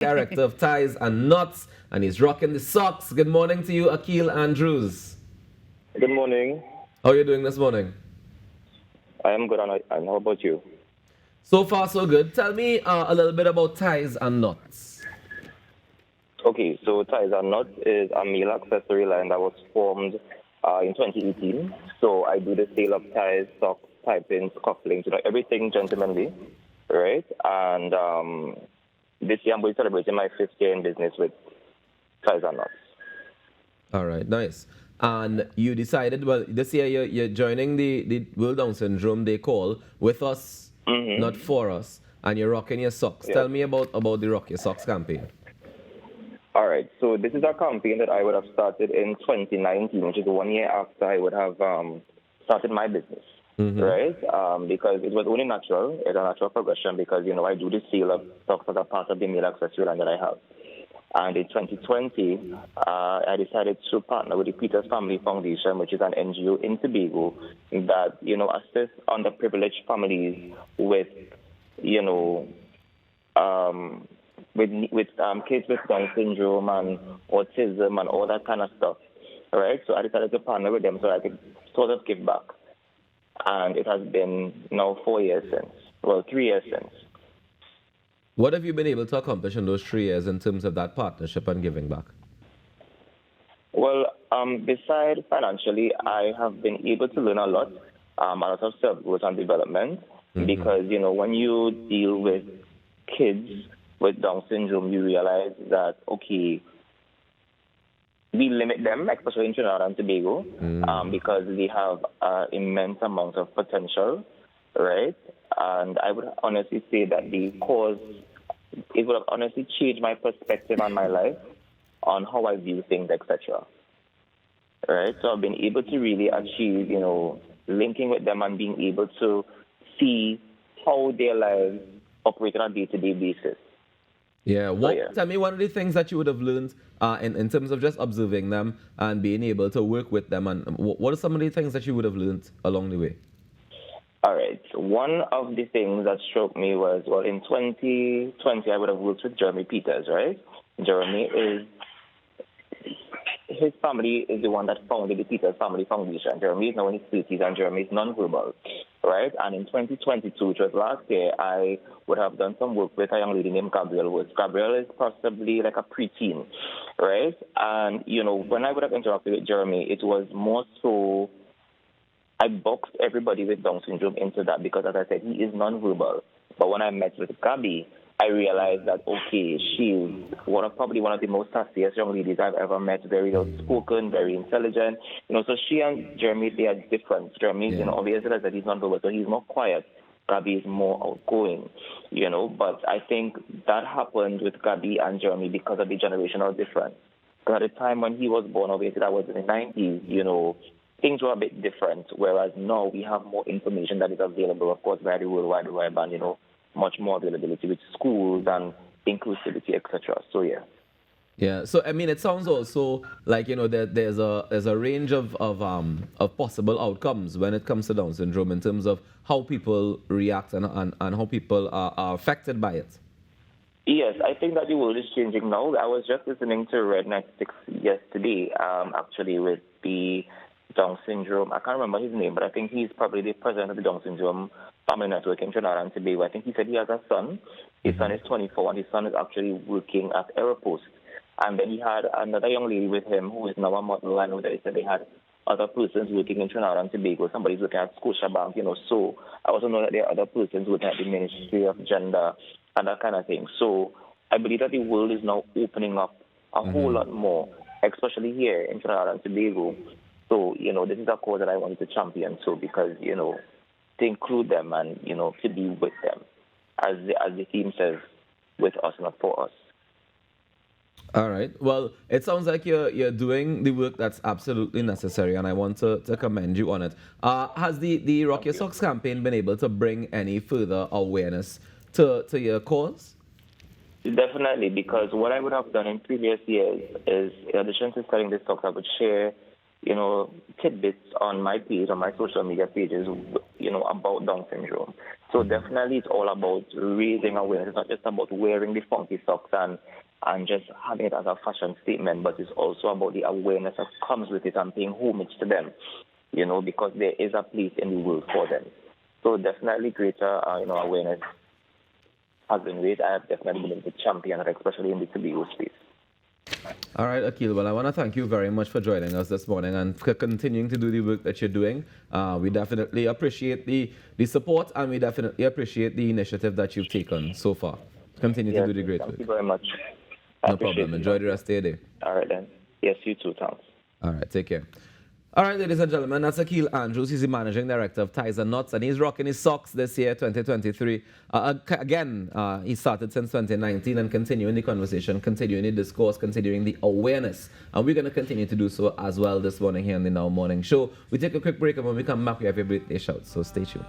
Director of Ties and Knots, and he's rocking the socks. Good morning to you, Akil Andrews. Good morning. How are you doing this morning? I am good, and how about you? So far, so good. Tell me a little bit about Ties and Knots. Okay, so Ties and Nuts is a male accessory line that was formed in 2018. So I do the sale of ties, socks, tie-pins, cufflinks, everything gentlemanly, right? And this year I'm going to celebrate my fifth year in business with Ties and Nuts. All right, nice. And you decided, well, this year you're joining the World Down Syndrome Day call with us, not Mm-hmm. for us, and you're rocking your socks. Yes. Tell me about the Rock Your Socks campaign. All right. So this is a campaign that I would have started in 2019, which is 1 year after I would have started my business, right? Because it was only natural. It's a natural progression because, I do the sale of stocks as a part of the meal accessory line that I have. And in 2020, I decided to partner with the Peters Family Foundation, which is an NGO in Tobago that, assists underprivileged families with, you know, um, with kids with Down syndrome and autism and all that kind of stuff. All right, so I decided to partner with them so I could sort of give back, and it has been now 4 years since. Well, 3 years since. What have you been able to accomplish in those 3 years in terms of that partnership and giving back? Well, beside financially, I have been able to learn a lot of self growth and development because when you deal with kids with Down syndrome, you realize that okay, we limit them, especially in Trinidad and Tobago, because they have immense amount of potential, right? And I would honestly say that it would have honestly changed my perspective on my life, on how I view things, etc. Right? So I've been able to really achieve, linking with them and being able to see how their lives operate on a day-to-day basis. Yeah. So yeah. Tell me one of the things that you would have learned in terms of just observing them and being able to work with them, and what are some of the things that you would have learned along the way? All right. One of the things that struck me was, well, in 2020, I would have worked with Jeremy Peters, right? Jeremy is his family is the one that founded the Peters Family Foundation. Jeremy is now in his 30s and Jeremy is non-verbal, right? And in 2022, which was last year, I would have done some work with a young lady named Gabrielle Woods. Gabrielle is possibly like a preteen, right? And, when I would have interacted with Jeremy, it was more so I boxed everybody with Down syndrome into that because, as I said, he is nonverbal. But when I met with Gabby, I realized that, okay, she's probably one of the most sassiest young ladies I've ever met, very outspoken, very intelligent. So she and Jeremy, they are different. Jeremy, Yeah. obviously, as I said, he's nonverbal, so he's more quiet. Gabby is more outgoing. But I think that happened with Gabby and Jeremy because of the generational difference. Because at the time when he was born, obviously, that was in the 90s, things were a bit different, whereas now we have more information that is available, of course, via the World Wide Web and, much more availability with schools and inclusivity, etc. So, yeah. Yeah. So I mean, it sounds also like there's a range of possible outcomes when it comes to Down syndrome in terms of how people react and how people are affected by it. Yes, I think that the world is changing now. I was just listening to Red 96 yesterday, actually, with the Down syndrome. I can't remember his name, but I think he's probably the president of the Down syndrome family network in Trinidad and Tobago. I think he said he has a son. His son is 24, and his son is actually working at Aeropost. And then he had another young lady with him who is now a model. I know that he said they had other persons working in Trinidad and Tobago. Somebody's working at Scotiabank, So I also know that there are other persons working at the Ministry of Gender and that kind of thing. So I believe that the world is now opening up a whole lot more, especially here in Trinidad and Tobago. So, this is a cause that I wanted to champion too because, to include them and, to be with them, as the theme says, with us, not for us. All right. Well, it sounds like you're doing the work that's absolutely necessary, and I want to commend you on it. Has the Rock Your Thank you. Socks campaign been able to bring any further awareness to your cause? Definitely, because what I would have done in previous years is, in addition to selling this talk, I would share, tidbits on my page, on my social media pages, about Down syndrome. So definitely it's all about raising awareness. It's not just about wearing the funky socks and just having it as a fashion statement, but it's also about the awareness that comes with it and paying homage to them, because there is a place in the world for them. So definitely greater, awareness has been raised. I have definitely been able to champion it, especially in the Tobago space. All right, Akil. Well, I want to thank you very much for joining us this morning and for continuing to do the work that you're doing. We definitely appreciate the support, and we definitely appreciate the initiative that you've taken so far. Continue to do the great work. Thank you very much. No problem. Enjoy the rest of your day. All right, then. Yes, you too. Thanks. All right, take care. All right, ladies and gentlemen, that's Akil Andrews. He's the managing director of Ties and Knots, and he's rocking his socks this year, 2023. Again, he started since 2019 and continuing the conversation, continuing the discourse, continuing the awareness. And we're going to continue to do so as well this morning here on the Now Morning Show. We take a quick break, and when we come back, we have your birthday shout, so stay tuned.